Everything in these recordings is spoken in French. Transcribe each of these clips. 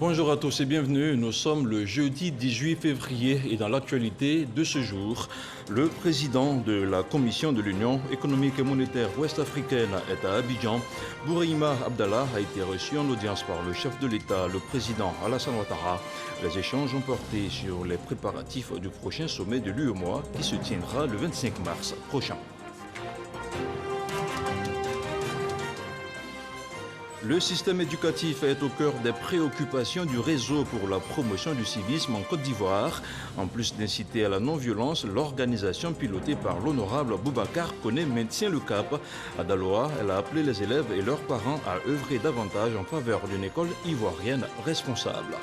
Bonjour à tous et bienvenue. Nous sommes le jeudi 18 février et dans l'actualité de ce jour, le président de la Commission de l'Union économique et monétaire ouest-africaine est à Abidjan. Bourahima Abdallah a été reçu en audience par le chef de l'État, le président Alassane Ouattara. Les échanges ont porté sur les préparatifs du prochain sommet de l'UEMOA qui se tiendra le 25 mars prochain. Le système éducatif est au cœur des préoccupations du réseau pour la promotion du civisme en Côte d'Ivoire. En plus d'inciter à la non-violence, l'organisation pilotée par l'honorable Boubacar Koné maintient le cap. À Daloa, elle a appelé les élèves et leurs parents à œuvrer davantage en faveur d'une école ivoirienne responsable.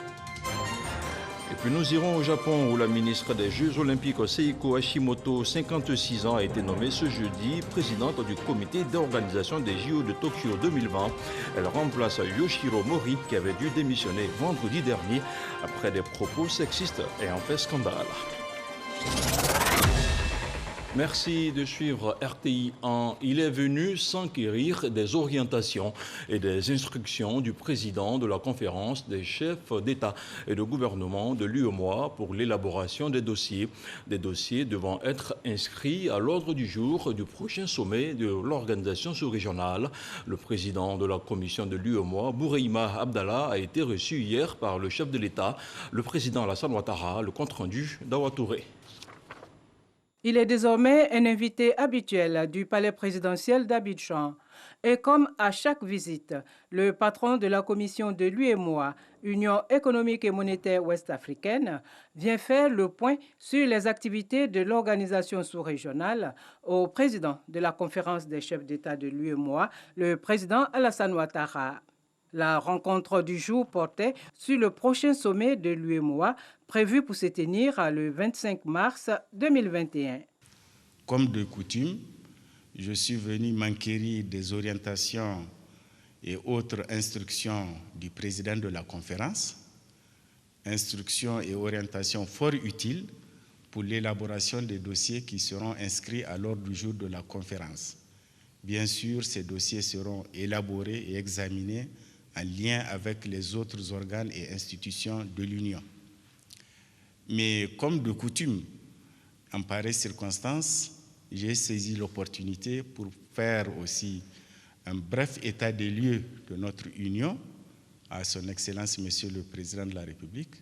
Et puis nous irons au Japon où la ministre des Jeux Olympiques Seiko Hashimoto, 56 ans, a été nommée ce jeudi présidente du comité d'organisation des JO de Tokyo 2020. Elle remplace Yoshiro Mori qui avait dû démissionner vendredi dernier après des propos sexistes ayant fait scandale. Merci de suivre RTI 1. Il est venu s'enquérir des orientations et des instructions du président de la conférence des chefs d'État et de gouvernement de l'UEMOA pour l'élaboration des dossiers devant être inscrits à l'ordre du jour du prochain sommet de l'organisation sous-régionale. Le président de la commission de l'UEMOA, Bourahima Abdallah, a été reçu hier par le chef de l'État, le président Alassane Ouattara. Le compte-rendu d'Awa Touré. Il est désormais un invité habituel du palais présidentiel d'Abidjan. Et comme à chaque visite, le patron de la commission de l'UEMOA, Union économique et monétaire ouest-africaine, vient faire le point sur les activités de l'organisation sous-régionale au président de la conférence des chefs d'État de l'UEMOA, le président Alassane Ouattara. La rencontre du jour portait sur le prochain sommet de l'UEMOA prévu pour se tenir le 25 mars 2021. Comme de coutume, je suis venu m'enquérir des orientations et autres instructions du président de la conférence, instructions et orientations fort utiles pour l'élaboration des dossiers qui seront inscrits à l'ordre du jour de la conférence. Bien sûr, ces dossiers seront élaborés et examinés en lien avec les autres organes et institutions de l'Union. Mais comme de coutume, en pareille circonstance, j'ai saisi l'opportunité pour faire aussi un bref état des lieux de notre Union à son Excellence Monsieur le Président de la République.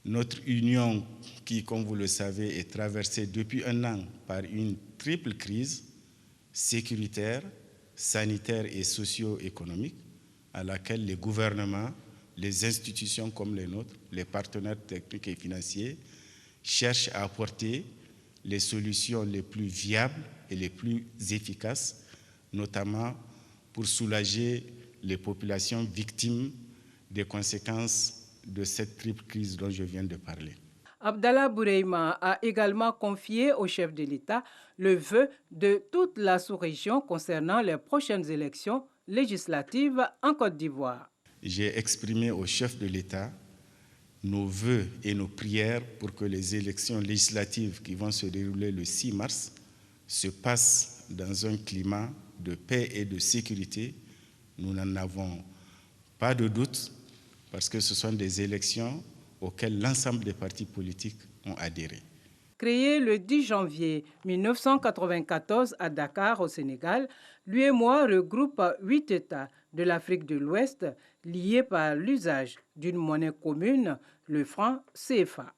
Notre Union qui, comme vous le savez, est traversée depuis un an par une triple crise sécuritaire, sanitaire et socio-économique, à laquelle les gouvernements, les institutions comme les nôtres, les partenaires techniques et financiers cherchent à apporter les solutions les plus viables et les plus efficaces, notamment pour soulager les populations victimes des conséquences de cette triple crise dont je viens de parler. Abdallah Bourahima a également confié au chef de l'État le vœu de toute la sous-région concernant les prochaines élections législatives en Côte d'Ivoire. J'ai exprimé au chef de l'État nos vœux et nos prières pour que les élections législatives qui vont se dérouler le 6 mars se passent dans un climat de paix et de sécurité. Nous n'en avons pas de doute parce que ce sont des élections auxquelles l'ensemble des partis politiques ont adhéré. Créé le 10 janvier 1994 à Dakar, au Sénégal, l'UEMOA regroupe 8 États de l'Afrique de l'Ouest liés par l'usage d'une monnaie commune, le franc CFA.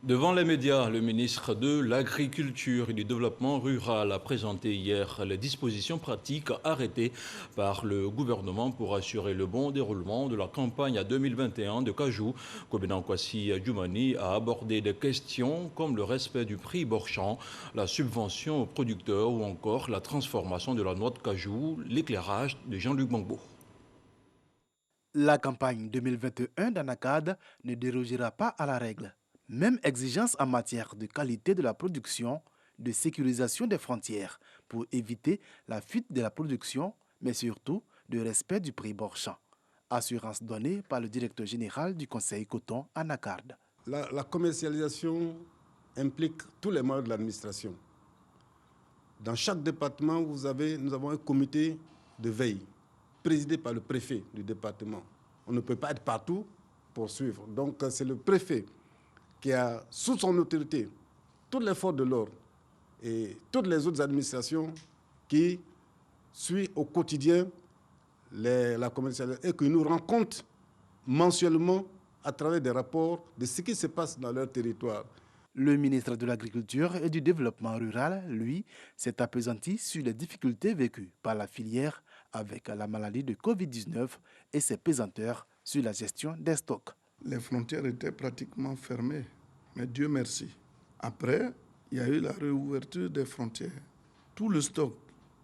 Devant les médias, le ministre de l'Agriculture et du Développement rural a présenté hier les dispositions pratiques arrêtées par le gouvernement pour assurer le bon déroulement de la campagne 2021 de cajou. Kobenan Kwasi Djoumani a abordé des questions comme le respect du prix Borchamp, la subvention aux producteurs ou encore la transformation de la noix de cajou, l'éclairage de Jean-Luc Gbangbo. La campagne 2021 d'Anacad ne dérogera pas à la règle. Même exigence en matière de qualité de la production, de sécurisation des frontières pour éviter la fuite de la production, mais surtout de respect du prix Borchamp. Assurance donnée par le directeur général du Conseil Coton, Anacard. La commercialisation implique tous les membres de l'administration. Dans chaque département, nous avons un comité de veille présidé par le préfet du département. On ne peut pas être partout poursuivre. Donc c'est le préfet qui a sous son autorité toutes les forces de l'ordre et toutes les autres administrations qui suivent au quotidien la commercialisation et qui nous rend compte mensuellement à travers des rapports de ce qui se passe dans leur territoire. Le ministre de l'Agriculture et du Développement rural, lui, s'est appesanti sur les difficultés vécues par la filière avec la maladie de Covid-19 et ses pesanteurs sur la gestion des stocks. Les frontières étaient pratiquement fermées, mais Dieu merci. Après, il y a eu la réouverture des frontières. Tout le stock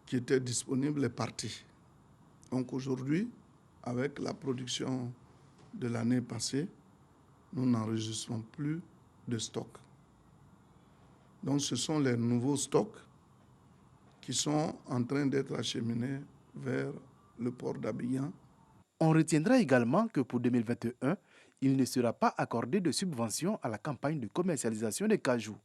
qui était disponible est parti. Donc aujourd'hui, avec la production de l'année passée, nous n'enregistrons plus de stock. Donc ce sont les nouveaux stocks qui sont en train d'être acheminés vers le port d'Abidjan. On retiendra également que pour 2021, il ne sera pas accordé de subvention à la campagne de commercialisation des cajous,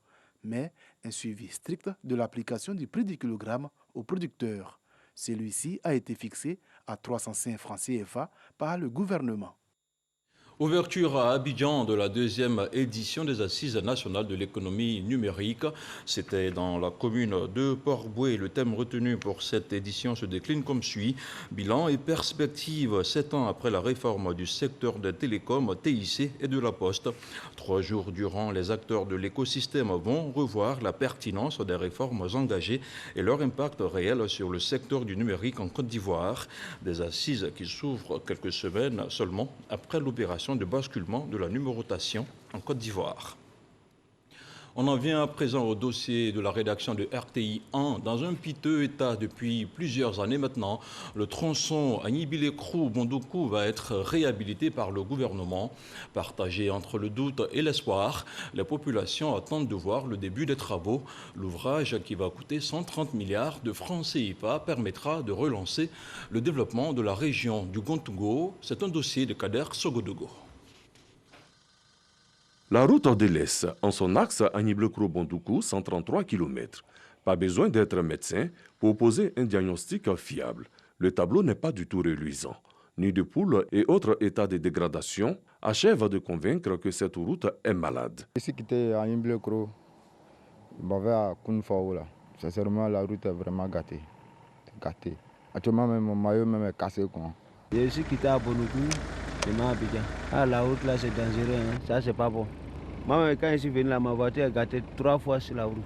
mais un suivi strict de l'application du prix du kilogramme aux producteurs. Celui-ci a été fixé à 305 francs CFA par le gouvernement. Ouverture à Abidjan de la deuxième édition des Assises nationales de l'économie numérique. C'était dans la commune de Port-Bouët. Le thème retenu pour cette édition se décline comme suit. Bilan et perspectives 7 ans après la réforme du secteur des télécoms, TIC et de la Poste. 3 jours durant, les acteurs de l'écosystème vont revoir la pertinence des réformes engagées et leur impact réel sur le secteur du numérique en Côte d'Ivoire. Des assises qui s'ouvrent quelques semaines seulement après l'opération de basculement de la numérotation en Côte d'Ivoire. On en vient à présent au dossier de la rédaction de RTI 1. Dans un piteux état depuis plusieurs années maintenant, le tronçon Agnibilé-Krou-Bondoukou va être réhabilité par le gouvernement. Partagé entre le doute et l'espoir, les populations attendent de voir le début des travaux. L'ouvrage, qui va coûter 130 milliards de francs CFA, permettra de relancer le développement de la région du Gontougo. C'est un dossier de Kader Sogodogo. La route de l'Est, en son axe Agnibilé-Krou-Bondoukou, 133 km. Pas besoin d'être médecin pour poser un diagnostic fiable. Le tableau n'est pas du tout reluisant. Nid de poule et autres états de dégradation achèvent de convaincre que cette route est malade. Ici qui était à Agnibilé-Krou, à Kounfaou, là, sincèrement, la route est vraiment gâtée. Gâtée. Actuellement, même mon maillot même est cassé. Je suis quitté à Bondoukou. Ah, la route là c'est dangereux, hein. Ça c'est pas bon. Moi quand je suis venu là, ma voiture a gâté 3 fois sur la route.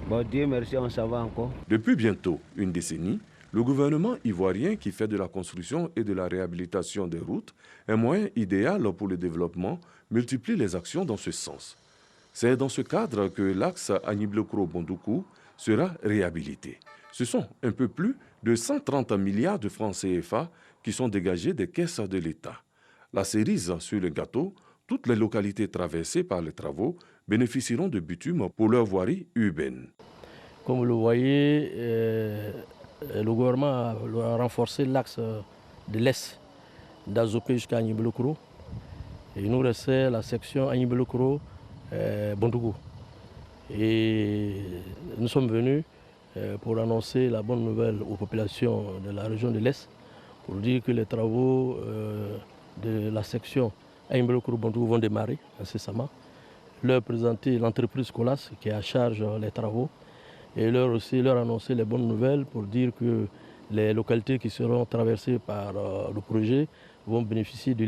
Bon Dieu merci, on s'en va encore. Depuis bientôt une décennie, le gouvernement ivoirien qui fait de la construction et de la réhabilitation des routes un moyen idéal pour le développement multiplie les actions dans ce sens. C'est dans ce cadre que l'axe Agnibilé-Krou-Bondoukou sera réhabilité. Ce sont un peu plus de 130 milliards de francs CFA qui sont dégagés des caisses de l'État. La cerise sur le gâteau, toutes les localités traversées par les travaux bénéficieront de bitume pour leur voirie urbaine. Comme vous le voyez, le gouvernement a renforcé l'axe de l'Est d'Azopé jusqu'à Agnibilé-Krou. Et il nous restait la section Agnibilé-Krou-Bondoukou. Et nous sommes venus pour annoncer la bonne nouvelle aux populations de la région de l'Est, pour dire que les travaux de la section Agnibilé-Krou-Bondoukou vont démarrer incessamment, leur présenter l'entreprise Colas qui est à charge les travaux et leur annoncer les bonnes nouvelles pour dire que les localités qui seront traversées par le projet vont bénéficier du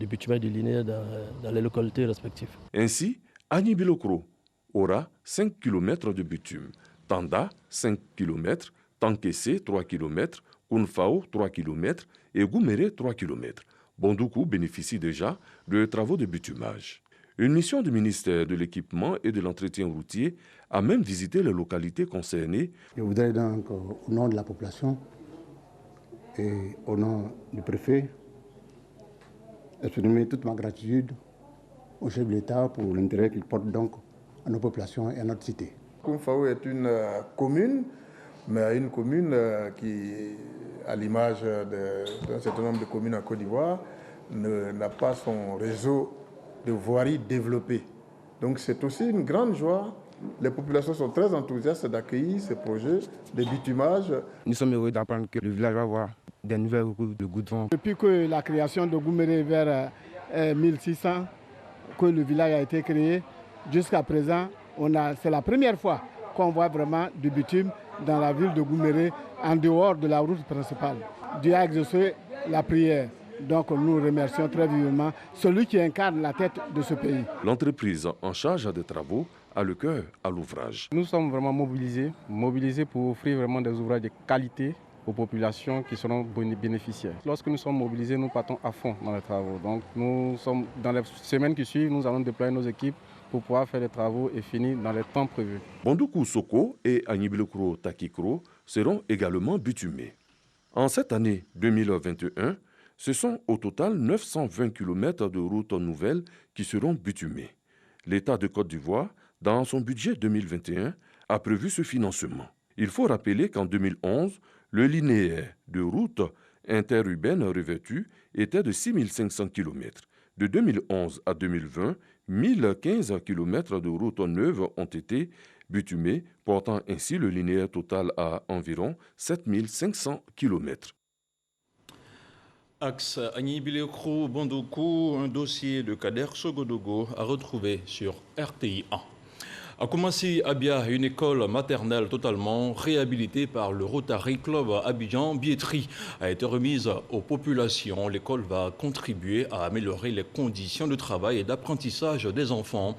bitumen du linéaire dans les localités respectives. Ainsi, Agnibilé-Krou aura 5 km de bitume, Tanda 5 km, Tankessé 3 km, Kounfaou 3 km et Gouméré 3 km. Bondoukou bénéficie déjà de travaux de bitumage. Une mission du ministère de l'Équipement et de l'Entretien routier a même visité les localités concernées. Je voudrais donc, au nom de la population et au nom du préfet, exprimer toute ma gratitude au chef de l'État pour l'intérêt qu'il porte donc à nos populations et à notre cité. Kounfaou est une commune, mais une commune qui, à l'image d'un certain nombre de communes en Côte d'Ivoire, n'a pas son réseau de voirie développé. Donc c'est aussi une grande joie Les populations sont très enthousiastes d'accueillir ces projets de bitumage. Nous sommes heureux d'apprendre que le village va avoir des nouvelles routes de goudron. Depuis que la création de Gouméré vers 1600, que le village a été créé, jusqu'à présent, c'est la première fois qu'on voit vraiment du bitume dans la ville de Gouméré, en dehors de la route principale. Dieu a exaucé la prière. Donc nous remercions très vivement celui qui incarne la tête de ce pays. L'entreprise en charge des travaux a le cœur à l'ouvrage. Nous sommes vraiment mobilisés pour offrir vraiment des ouvrages de qualité aux populations qui seront bénéficiaires. Lorsque nous sommes mobilisés, nous partons à fond dans les travaux. Donc dans les semaines qui suivent, nous allons déployer nos équipes pour pouvoir faire les travaux et finir dans les temps prévus. Bondoukou Soko et Agnibilokro Takikro seront également bitumés. En cette année 2021, ce sont au total 920 km de routes nouvelles qui seront bitumées. L'État de Côte d'Ivoire, dans son budget 2021, a prévu ce financement. Il faut rappeler qu'en 2011, le linéaire de routes interurbaines revêtues était de 6500 km. De 2011 à 2020, 1015 km de routes neuves ont été bitumées, portant ainsi le linéaire total à environ 7500 km. Axe Agnibilokro Bondoukou, un dossier de Kader Sogodogo à retrouver sur RTI 1. A commencé Abia, une école maternelle totalement réhabilitée par le Rotary Club Abidjan-Biétry a été remise aux populations. L'école va contribuer à améliorer les conditions de travail et d'apprentissage des enfants.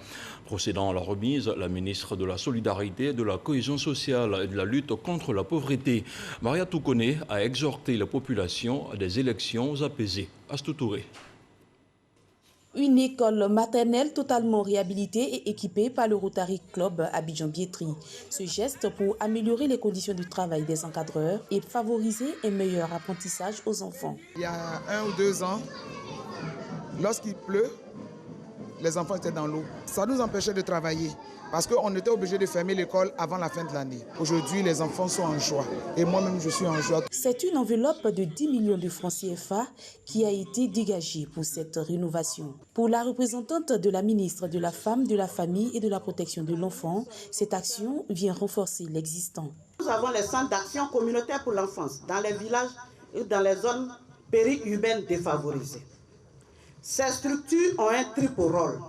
Procédant à la remise, la ministre de la Solidarité, de la Cohésion sociale et de la lutte contre la pauvreté, Maria Toukone, a exhorté la population à des élections apaisées. Astou Touré. Une école maternelle totalement réhabilitée et équipée par le Rotary Club Abidjan-Biétry. Ce geste pour améliorer les conditions du travail des encadreurs et favoriser un meilleur apprentissage aux enfants. Il y a 1 ou 2 ans, lorsqu'il pleut, les enfants étaient dans l'eau. Ça nous empêchait de travailler parce qu'on était obligé de fermer l'école avant la fin de l'année. Aujourd'hui, les enfants sont en joie et moi-même je suis en joie. C'est une enveloppe de 10 millions de francs CFA qui a été dégagée pour cette rénovation. Pour la représentante de la ministre de la Femme, de la Famille et de la Protection de l'Enfant, cette action vient renforcer l'existant. Nous avons les centres d'action communautaire pour l'enfance dans les villages et dans les zones périurbaines défavorisées. Ces structures ont un triple rôle.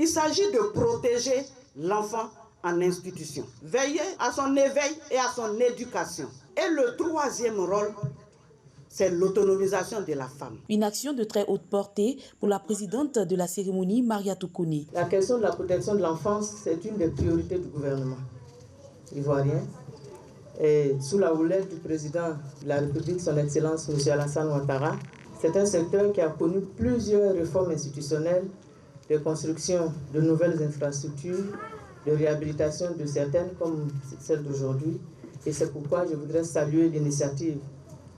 Il s'agit de protéger l'enfant en institution, veiller à son éveil et à son éducation. Et le troisième rôle, c'est l'autonomisation de la femme. Une action de très haute portée pour la présidente de la cérémonie, Maria Toukone. La question de la protection de l'enfance, c'est une des priorités du gouvernement ivoirien. Et sous la houlette du président de la République, son Excellence M. Alassane Ouattara, c'est un secteur qui a connu plusieurs réformes institutionnelles, de construction de nouvelles infrastructures, de réhabilitation de certaines comme celle d'aujourd'hui. Et c'est pourquoi je voudrais saluer l'initiative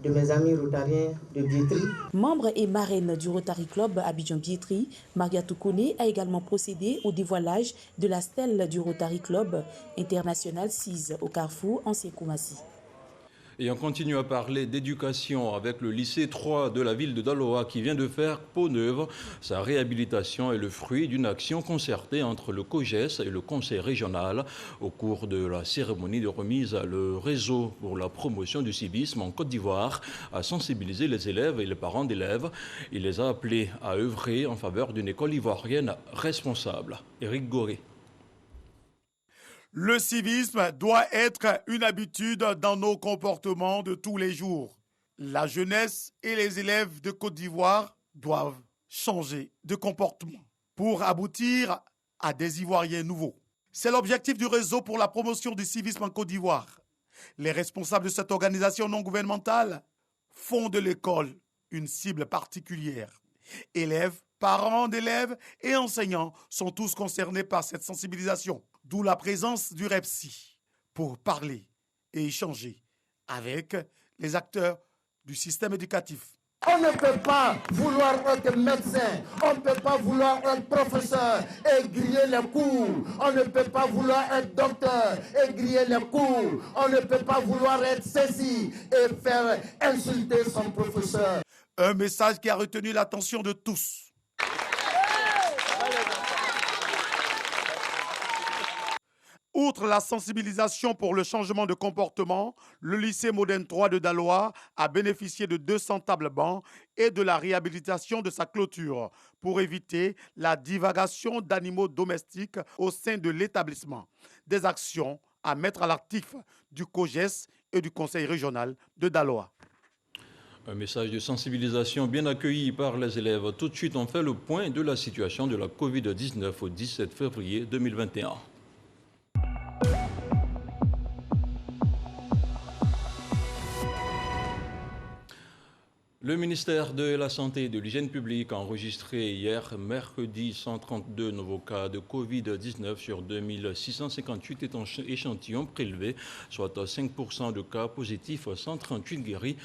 de mes amis rotariens de Biétry. Membre et marraine du Rotary Club Abidjan-Biétry, Maria Toukone a également procédé au dévoilage de la stèle du Rotary Club International 6 au Carrefour, ancien Koumassi. Et on continue à parler d'éducation avec le lycée 3 de la ville de Daloa qui vient de faire peau neuve. Sa réhabilitation est le fruit d'une action concertée entre le COGES et le conseil régional. Au cours de la cérémonie de remise, le réseau pour la promotion du civisme en Côte d'Ivoire a sensibilisé les élèves et les parents d'élèves. Il les a appelés à œuvrer en faveur d'une école ivoirienne responsable. Éric Goré. Le civisme doit être une habitude dans nos comportements de tous les jours. La jeunesse et les élèves de Côte d'Ivoire doivent changer de comportement pour aboutir à des Ivoiriens nouveaux. C'est l'objectif du réseau pour la promotion du civisme en Côte d'Ivoire. Les responsables de cette organisation non gouvernementale font de l'école une cible particulière. Élèves, parents d'élèves et enseignants sont tous concernés par cette sensibilisation. D'où la présence du REPSI pour parler et échanger avec les acteurs du système éducatif. On ne peut pas vouloir être médecin, on ne peut pas vouloir être professeur et griller les cours. On ne peut pas vouloir être docteur et griller les cours. On ne peut pas vouloir être ceci et faire insulter son professeur. Un message qui a retenu l'attention de tous. Outre la sensibilisation pour le changement de comportement, le lycée Modène 3 de Daloa a bénéficié de 200 tables bancs et de la réhabilitation de sa clôture pour éviter la divagation d'animaux domestiques au sein de l'établissement. Des actions à mettre à l'actif du COGES et du Conseil régional de Daloa. Un message de sensibilisation bien accueilli par les élèves. Tout de suite, on fait le point de la situation de la Covid-19 au 17 février 2021. Le ministère de la Santé et de l'Hygiène publique a enregistré hier, mercredi, 132 nouveaux cas de Covid-19 sur 2658 échantillons prélevés, soit 5% de cas positifs, 138 guéris,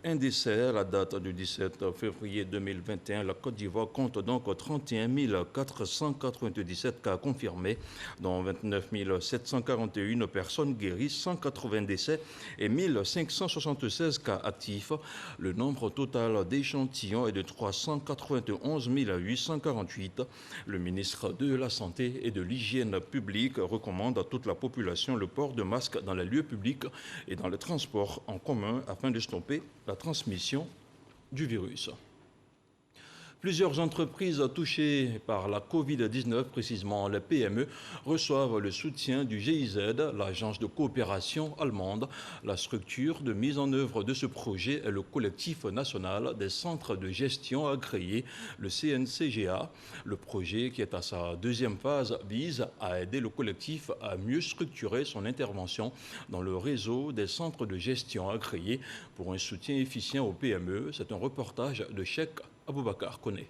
un décès. À la date du 17 février 2021, la Côte d'Ivoire compte donc 31 497 cas confirmés, dont 29 741 personnes guéries, 180 décès et 1576 cas actifs. Le nombre total d'échantillons est de 391 848. Le ministre de la Santé et de l'Hygiène publique recommande à toute la population le port de masques dans les lieux publics et dans les transports en commun afin de stopper la transmission du virus. Plusieurs entreprises touchées par la Covid-19, précisément les PME, reçoivent le soutien du GIZ, l'agence de coopération allemande. La structure de mise en œuvre de ce projet est le collectif national des centres de gestion agréés, le CNCGA. Le projet, qui est à sa deuxième phase, vise à aider le collectif à mieux structurer son intervention dans le réseau des centres de gestion agréés pour un soutien efficient aux PME. C'est un reportage de Cheikh Aboubakar Koné.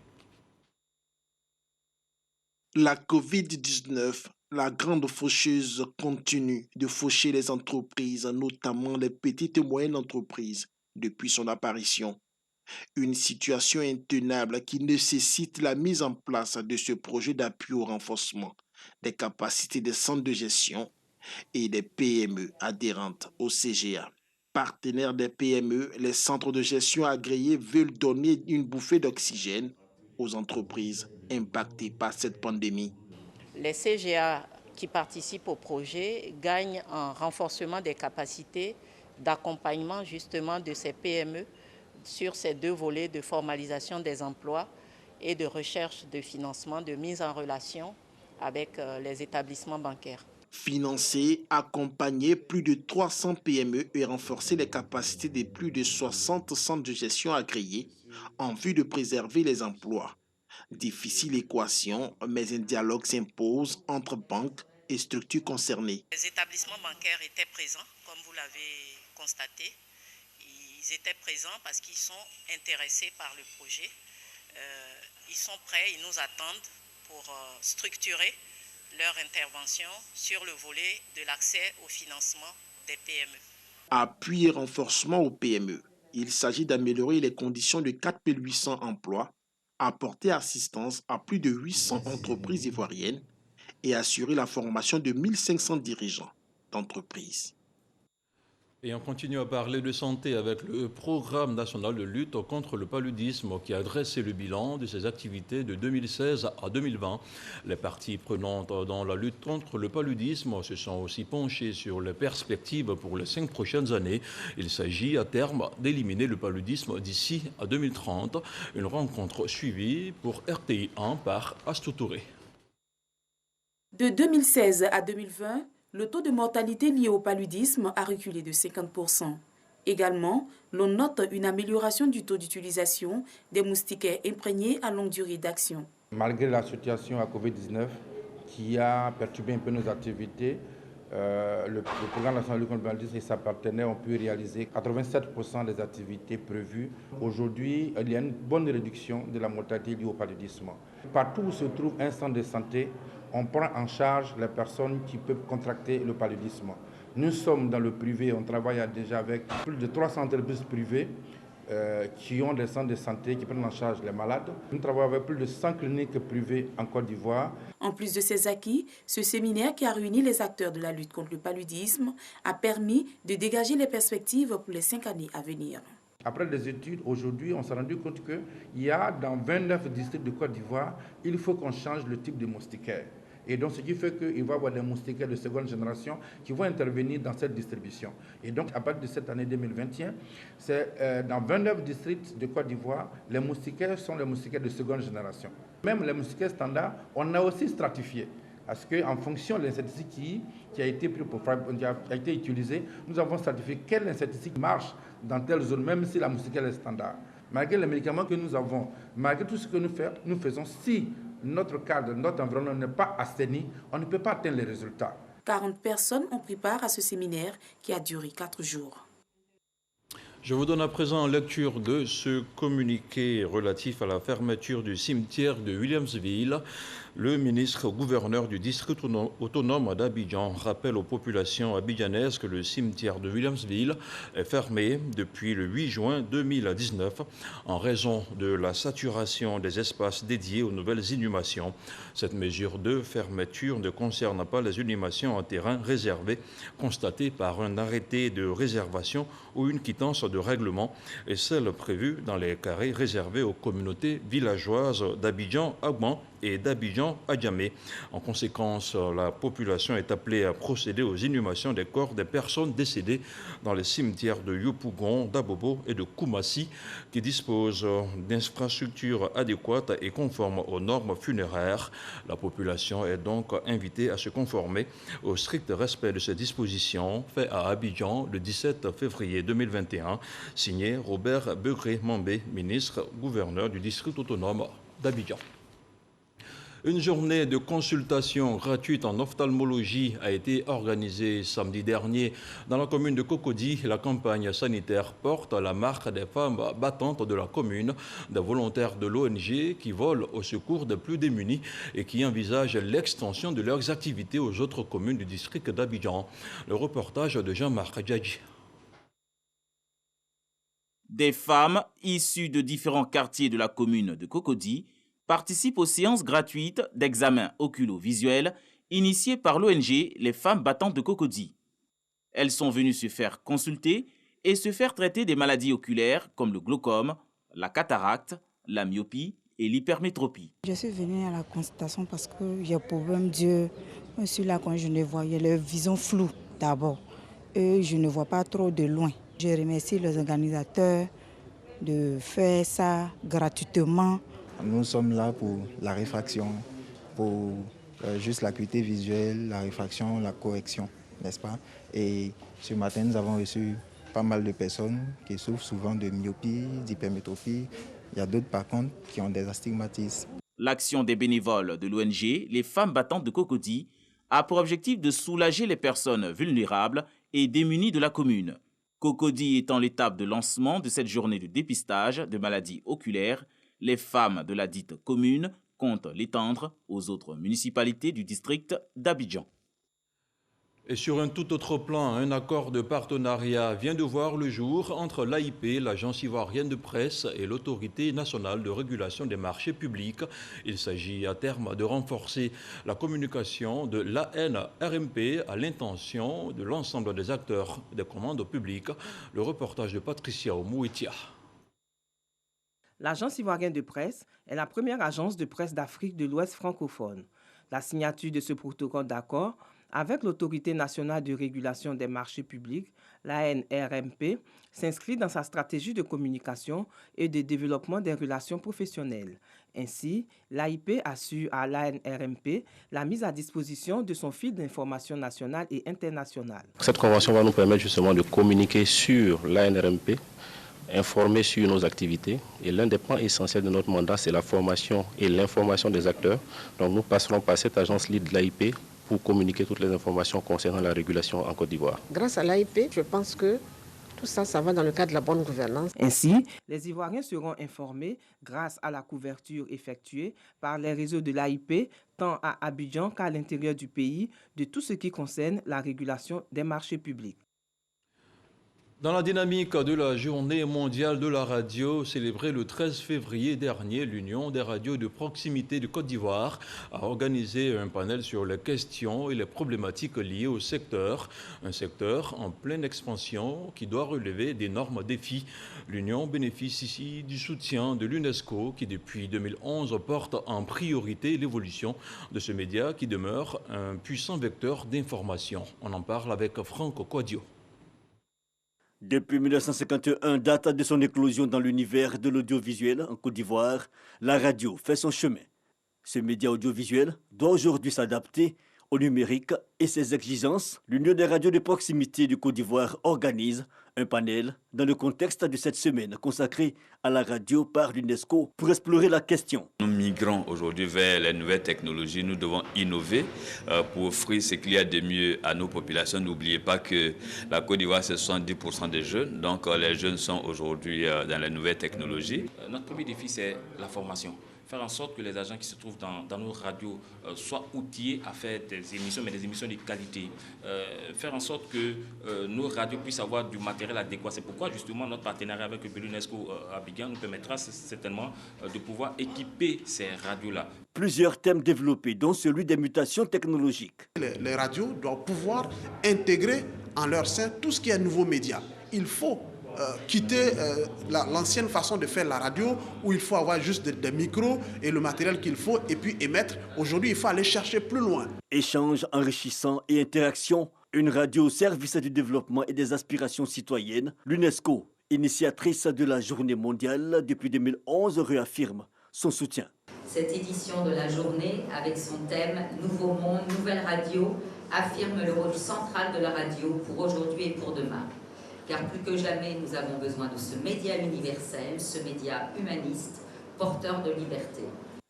La Covid-19, la grande faucheuse, continue de faucher les entreprises, notamment les petites et moyennes entreprises, depuis son apparition. Une situation intenable qui nécessite la mise en place de ce projet d'appui au renforcement des capacités des centres de gestion et des PME adhérentes au CGA. Partenaires des PME, les centres de gestion agréés veulent donner une bouffée d'oxygène aux entreprises impactées par cette pandémie. Les CGA qui participent au projet gagnent en renforcement des capacités d'accompagnement justement de ces PME sur ces deux volets de formalisation des emplois et de recherche de financement, de mise en relation avec les établissements bancaires. Financer, accompagner plus de 300 PME et renforcer les capacités de plus de 60 centres de gestion agréés en vue de préserver les emplois. Difficile équation, mais un dialogue s'impose entre banques et structures concernées. Les établissements bancaires étaient présents, comme vous l'avez constaté. Ils étaient présents parce qu'ils sont intéressés par le projet. Ils sont prêts, ils nous attendent pour structurer leur intervention sur le volet de l'accès au financement des PME. Appui et renforcement aux PME. Il s'agit d'améliorer les conditions de 4800 emplois, apporter assistance à plus de 800 entreprises ivoiriennes et assurer la formation de 1500 dirigeants d'entreprises. Et on continue à parler de santé avec le programme national de lutte contre le paludisme qui a dressé le bilan de ses activités de 2016 à 2020. Les parties prenantes dans la lutte contre le paludisme se sont aussi penchées sur les perspectives pour les 5 prochaines années. Il s'agit à terme d'éliminer le paludisme d'ici à 2030. Une rencontre suivie pour RTI 1 par Astou Touré. De 2016 à 2020, le taux de mortalité lié au paludisme a reculé de 50%. Également, l'on note une amélioration du taux d'utilisation des moustiquaires imprégnés à longue durée d'action. Malgré la situation à Covid-19 qui a perturbé un peu nos activités, le programme national de lutte contre le paludisme et sa partenaire ont pu réaliser 87% des activités prévues. Aujourd'hui, il y a une bonne réduction de la mortalité liée au paludisme. Partout où se trouve un centre de santé, on prend en charge les personnes qui peuvent contracter le paludisme. Nous sommes dans le privé, on travaille déjà avec plus de 300 entreprises privées qui ont des centres de santé qui prennent en charge les malades. Nous travaillons avec plus de 100 cliniques privées en Côte d'Ivoire. En plus de ces acquis, ce séminaire qui a réuni les acteurs de la lutte contre le paludisme a permis de dégager les perspectives pour les 5 années à venir. Après des études, aujourd'hui, on s'est rendu compte qu'il y a dans 29 districts de Côte d'Ivoire, il faut qu'on change le type de moustiquaire. Et donc, ce qui fait qu'il va y avoir des moustiquaires de seconde génération qui vont intervenir dans cette distribution. Et donc, à partir de cette année 2021, c'est dans 29 districts de Côte d'Ivoire, les moustiquaires sont les moustiquaires de seconde génération. Même les moustiquaires standards, on a aussi stratifié. Parce qu'en fonction de l'insecticide qui a été utilisé, nous avons stratifié quel insecticide marche dans telle zone, même si la moustiquaire est standard. Malgré les médicaments que nous avons, malgré tout ce que nous faisons, si notre cadre, notre environnement n'est pas assaini, on ne peut pas atteindre les résultats. 40 personnes ont pris part à ce séminaire qui a duré 4 jours. Je vous donne à présent lecture de ce communiqué relatif à la fermeture du cimetière de Williamsville. Le ministre gouverneur du district autonome d'Abidjan rappelle aux populations abidjanaises que le cimetière de Williamsville est fermé depuis le 8 juin 2019 en raison de la saturation des espaces dédiés aux nouvelles inhumations. Cette mesure de fermeture ne concerne pas les inhumations en terrain réservé constatées par un arrêté de réservation ou une quittance de règlement et celles prévues dans les carrés réservés aux communautés villageoises d'Abidjan-Agban et d'Abidjan-Adjamé. En conséquence, la population est appelée à procéder aux inhumations des corps des personnes décédées dans les cimetières de Yopougon, d'Abobo et de Koumassi qui disposent d'infrastructures adéquates et conformes aux normes funéraires. La population est donc invitée à se conformer au strict respect de ces dispositions fait à Abidjan le 17 février 2021, signé Robert Begré-Mambé, ministre gouverneur du district autonome d'Abidjan. Une journée de consultation gratuite en ophtalmologie a été organisée samedi dernier dans la commune de Cocody. La campagne sanitaire porte la marque des femmes battantes de la commune, des volontaires de l'ONG qui volent au secours des plus démunis et qui envisagent l'extension de leurs activités aux autres communes du district d'Abidjan. Le reportage de Jean-Marc Djadji. Des femmes issues de différents quartiers de la commune de Cocody participent aux séances gratuites d'examen oculo-visuel initiées par l'ONG Les Femmes Battantes de Cocody. Elles sont venues se faire consulter et se faire traiter des maladies oculaires comme le glaucome, la cataracte, la myopie et l'hypermétropie. Je suis venue à la consultation parce que j'ai un problème d'yeux. Je suis là quand je ne vois, il y a la vision floue d'abord et je ne vois pas trop de loin. Je remercie les organisateurs de faire ça gratuitement. Nous sommes là pour la réfraction, pour juste l'acuité visuelle, la réfraction, la correction, n'est-ce pas? Et ce matin, nous avons reçu pas mal de personnes qui souffrent souvent de myopie, d'hypermétropie. Il y a d'autres par contre qui ont des astigmatismes. L'action des bénévoles de l'ONG Les Femmes Battantes de Cocody a pour objectif de soulager les personnes vulnérables et démunies de la commune. Cocody étant l'étape de lancement de cette journée de dépistage de maladies oculaires, les femmes de la dite commune comptent l'étendre aux autres municipalités du district d'Abidjan. Et sur un tout autre plan, un accord de partenariat vient de voir le jour entre l'AIP, l'Agence ivoirienne de presse, et l'Autorité nationale de régulation des marchés publics. Il s'agit à terme de renforcer la communication de l'ANRMP à l'intention de l'ensemble des acteurs des commandes publiques. Le reportage de Patricia Omouetia. L'Agence ivoirienne de presse est la première agence de presse d'Afrique de l'Ouest francophone. La signature de ce protocole d'accord avec l'Autorité nationale de régulation des marchés publics, l'ANRMP, s'inscrit dans sa stratégie de communication et de développement des relations professionnelles. Ainsi, l'AIP assure à l'ANRMP la mise à disposition de son fil d'information nationale et internationale. Cette convention va nous permettre justement de communiquer sur l'ANRMP, informer sur nos activités. Et l'un des points essentiels de notre mandat, c'est la formation et l'information des acteurs. Donc nous passerons par cette agence lead de l'AIP pour communiquer toutes les informations concernant la régulation en Côte d'Ivoire. Grâce à l'AIP, je pense que tout ça, ça va dans le cadre de la bonne gouvernance. Ainsi, les Ivoiriens seront informés grâce à la couverture effectuée par les réseaux de l'AIP, tant à Abidjan qu'à l'intérieur du pays, de tout ce qui concerne la régulation des marchés publics. Dans la dynamique de la journée mondiale de la radio, célébrée le 13 février dernier, l'Union des radios de proximité de Côte d'Ivoire a organisé un panel sur les questions et les problématiques liées au secteur. Un secteur en pleine expansion qui doit relever d'énormes défis. L'Union bénéficie ici du soutien de l'UNESCO qui depuis 2011 porte en priorité l'évolution de ce média qui demeure un puissant vecteur d'information. On en parle avec Franck Quadio. Depuis 1951, date de son éclosion dans l'univers de l'audiovisuel en Côte d'Ivoire, la radio fait son chemin. Ce média audiovisuel doit aujourd'hui s'adapter au numérique et ses exigences. L'Union des radios de proximité du Côte d'Ivoire organise un panel dans le contexte de cette semaine consacrée à la radio par l'UNESCO pour explorer la question. Nous migrons aujourd'hui vers les nouvelles technologies. Nous devons innover pour offrir ce qu'il y a de mieux à nos populations. N'oubliez pas que la Côte d'Ivoire, c'est 70% des jeunes. Donc les jeunes sont aujourd'hui dans les nouvelles technologies. Notre premier défi, c'est la formation. Faire en sorte que les agents qui se trouvent dans nos radios soient outillés à faire des émissions, mais des émissions de qualité. Faire en sorte que nos radios puissent avoir du matériel adéquat. C'est pourquoi justement notre partenariat avec l'UNESCO Abidjan nous permettra certainement de pouvoir équiper ces radios-là. Plusieurs thèmes développés, dont celui des mutations technologiques. Les radios doivent pouvoir intégrer en leur sein tout ce qui est nouveau média. Il faut quitter l'ancienne façon de faire la radio où il faut avoir juste des micros et le matériel qu'il faut et puis émettre. Aujourd'hui, il faut aller chercher plus loin. Échanges enrichissants et interactions. Une radio au service du développement et des aspirations citoyennes. L'UNESCO, initiatrice de la Journée mondiale depuis 2011, réaffirme son soutien. Cette édition de la journée, avec son thème « Nouveau monde, nouvelle radio », affirme le rôle central de la radio pour aujourd'hui et pour demain. Car plus que jamais, nous avons besoin de ce média universel, ce média humaniste, porteur de liberté.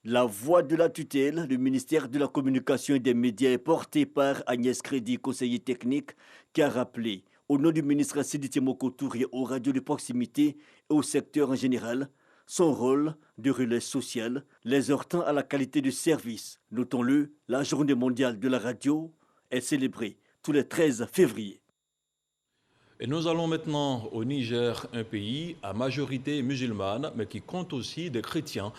La voix de la tutelle, le ministère de la Communication et des Médias est porté par Agnès Crédit, conseiller technique, qui a rappelé, au nom du ministre Sidi Timoko Touré, aux radios de proximité et au secteur en général, son rôle de relais social, les heurtant à la qualité de service. Notons-le, la Journée mondiale de la radio est célébrée tous les 13 février. Et nous allons maintenant au Niger, un pays à majorité musulmane, mais qui compte aussi des chrétiens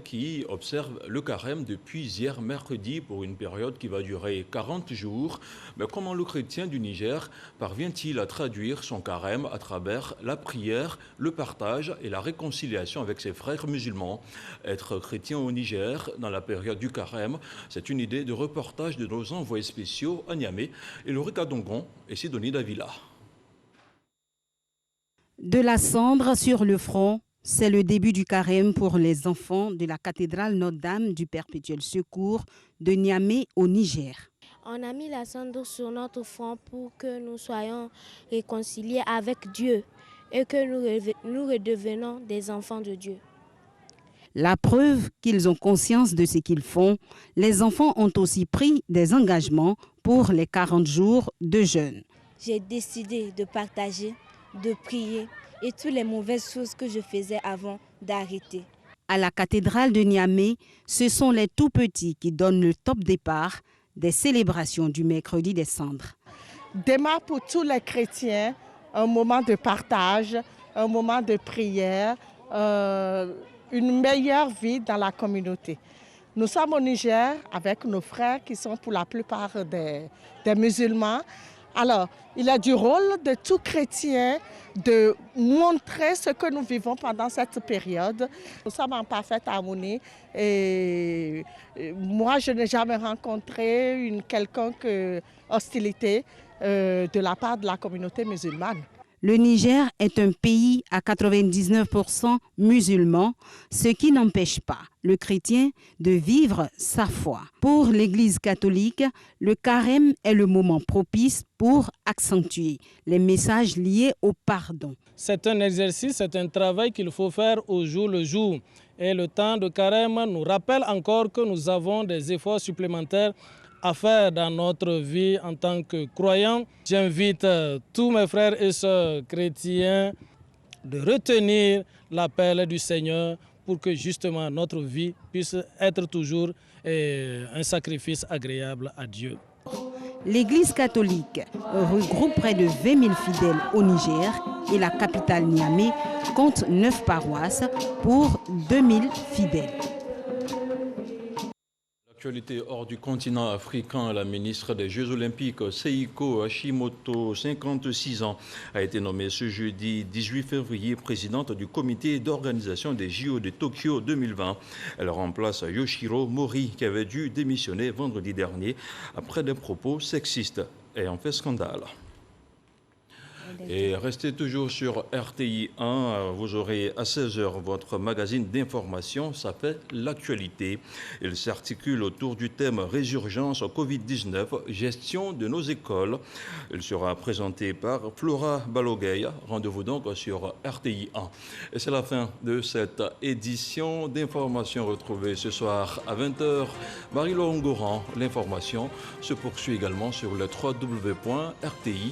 qui observent le carême depuis hier mercredi pour une période qui va durer 40 jours. Mais comment le chrétien du Niger parvient-il à traduire son carême à travers la prière, le partage et la réconciliation avec ses frères musulmans? Être chrétien au Niger dans la période du carême, c'est une idée de reportage de nos envoyés spéciaux à Niamey, Elorika Dongon et Sidonie Davila. De la cendre sur le front, c'est le début du carême pour les enfants de la cathédrale Notre-Dame du Perpétuel Secours de Niamey au Niger. On a mis la cendre sur notre front pour que nous soyons réconciliés avec Dieu et que nous redevenons des enfants de Dieu. La preuve qu'ils ont conscience de ce qu'ils font, les enfants ont aussi pris des engagements pour les 40 jours de jeûne. J'ai décidé de partager, de prier et toutes les mauvaises choses que je faisais avant d'arrêter. À la cathédrale de Niamey, ce sont les tout-petits qui donnent le top départ des célébrations du mercredi des cendres. Demain, pour tous les chrétiens, un moment de partage, un moment de prière, une meilleure vie dans la communauté. Nous sommes au Niger avec nos frères qui sont pour la plupart des musulmans. Alors, il est du rôle de tout chrétien de montrer ce que nous vivons pendant cette période. Nous sommes en parfaite harmonie et moi, je n'ai jamais rencontré une quelconque hostilité de la part de la communauté musulmane. Le Niger est un pays à 99% musulman, ce qui n'empêche pas le chrétien de vivre sa foi. Pour l'Église catholique, le carême est le moment propice pour accentuer les messages liés au pardon. C'est un exercice, c'est un travail qu'il faut faire au jour le jour. Et le temps de carême nous rappelle encore que nous avons des efforts supplémentaires à faire dans notre vie en tant que croyants. J'invite tous mes frères et sœurs chrétiens de retenir l'appel du Seigneur pour que justement notre vie puisse être toujours un sacrifice agréable à Dieu. L'Église catholique regroupe près de 20 000 fidèles au Niger et la capitale Niamey compte 9 paroisses pour 2000 fidèles. Actualité hors du continent africain, la ministre des Jeux Olympiques, Seiko Hashimoto, 56 ans, a été nommée ce jeudi 18 février présidente du comité d'organisation des JO de Tokyo 2020. Elle remplace Yoshiro Mori, qui avait dû démissionner vendredi dernier après des propos sexistes ayant fait scandale. Et restez toujours sur RTI 1, vous aurez à 16h votre magazine d'information, ça fait l'actualité. Il s'articule autour du thème Résurgence Covid-19, gestion de nos écoles. Il sera présenté par Flora Balogueil. Rendez-vous donc sur RTI 1. Et c'est la fin de cette édition d'information retrouvée ce soir à 20h. Marie-Laure Ngoran, l'information se poursuit également sur le www.rti.ci.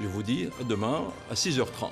Je vous dis à demain à 6h30.